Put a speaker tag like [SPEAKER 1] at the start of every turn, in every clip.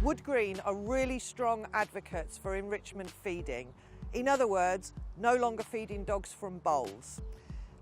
[SPEAKER 1] Wood Green are really strong advocates for enrichment feeding. In other words, no longer feeding dogs from bowls.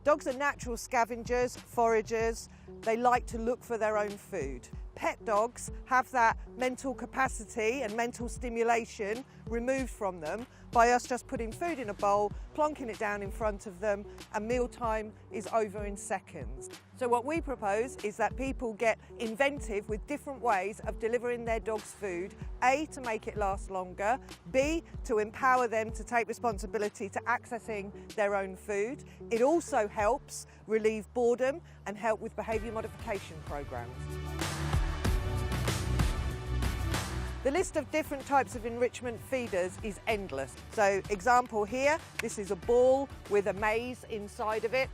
[SPEAKER 1] Dogs are natural scavengers, foragers. They like to look for their own food. Pet dogs have that mental capacity and mental stimulation removed from them by us just putting food in a bowl, plonking it down in front of them, and mealtime is over in seconds. So what we propose is that people get inventive with different ways of delivering their dog's food, A, to make it last longer, B, to empower them to take responsibility to accessing their own food. It also helps relieve boredom and help with behaviour modification programs. The list of different types of enrichment feeders is endless. So example here, this is a ball with a maze inside of it.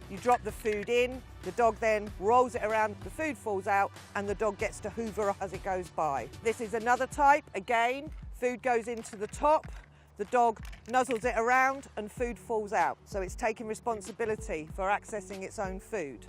[SPEAKER 1] You drop the food in, the dog then rolls it around, the food falls out, and the dog gets to hoover as it goes by. This is another type, again, food goes into the top, the dog nuzzles it around and food falls out. So it's taking responsibility for accessing its own food.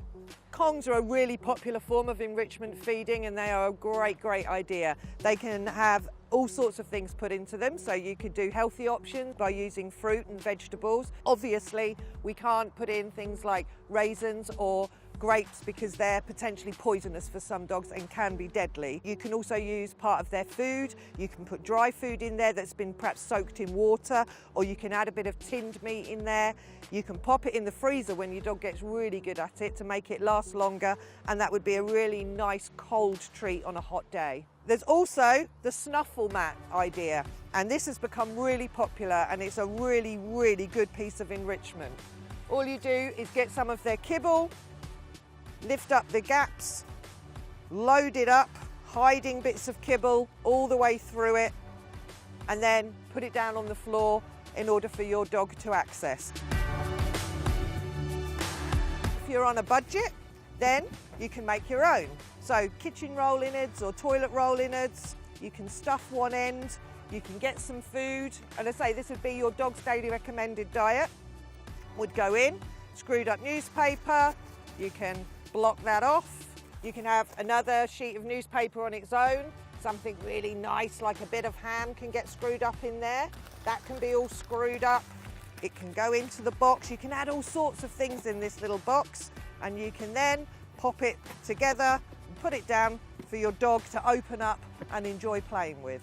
[SPEAKER 1] Kongs are a really popular form of enrichment feeding, and they are a great idea. They can have all sorts of things put into them, so you could do healthy options by using fruit and vegetables. Obviously, we can't put in things like raisins or grapes because they're potentially poisonous for some dogs and can be deadly. You can also use part of their food. You can put dry food in there that's been perhaps soaked in water, or you can add a bit of tinned meat in there. You can pop it in the freezer when your dog gets really good at it to make it last longer, and that would be a really nice cold treat on a hot day. There's also the snuffle mat idea, and this has become really popular, and it's a really good piece of enrichment. All you do is get some of their kibble, lift up the gaps, load it up, hiding bits of kibble all the way through it, and then put it down on the floor in order for your dog to access. If you're on a budget, then you can make your own. So kitchen roll innards or toilet roll innards, you can stuff one end, you can get some food, and I say this would be your dog's daily recommended diet. Would go in, screwed up newspaper, you can block that off. You can have another sheet of newspaper on its own. Something really nice like a bit of ham can get screwed up in there. That can be all screwed up. It can go into the box. You can add all sorts of things in this little box, and you can then pop it together and put it down for your dog to open up and enjoy playing with.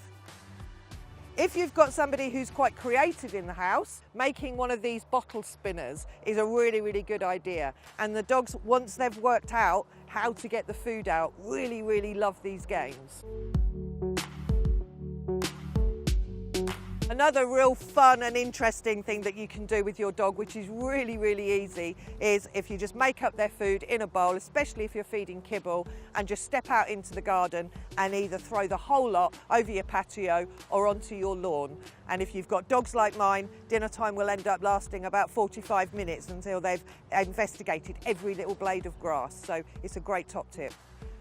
[SPEAKER 1] If you've got somebody who's quite creative in the house, making one of these bottle spinners is a really good idea. And the dogs, once they've worked out how to get the food out, really love these games. Another real fun and interesting thing that you can do with your dog, which is really easy, is if you just make up their food in a bowl, especially if you're feeding kibble, and just step out into the garden and either throw the whole lot over your patio or onto your lawn. And if you've got dogs like mine, dinner time will end up lasting about 45 minutes until they've investigated every little blade of grass. So it's a great top tip.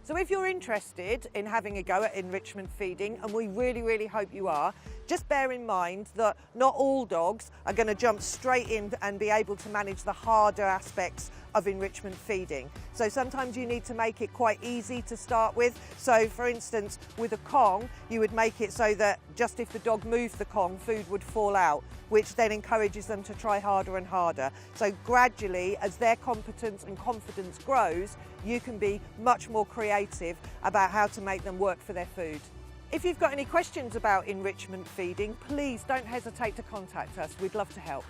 [SPEAKER 1] So if you're interested in having a go at enrichment feeding, and we really hope you are, just bear in mind that not all dogs are going to jump straight in and be able to manage the harder aspects of enrichment feeding. So sometimes you need to make it quite easy to start with. So for instance, with a Kong, you would make it so that just if the dog moved the Kong, food would fall out, which then encourages them to try harder and harder. So gradually, as their competence and confidence grows, you can be much more creative about how to make them work for their food. If you've got any questions about enrichment feeding, please don't hesitate to contact us. We'd love to help.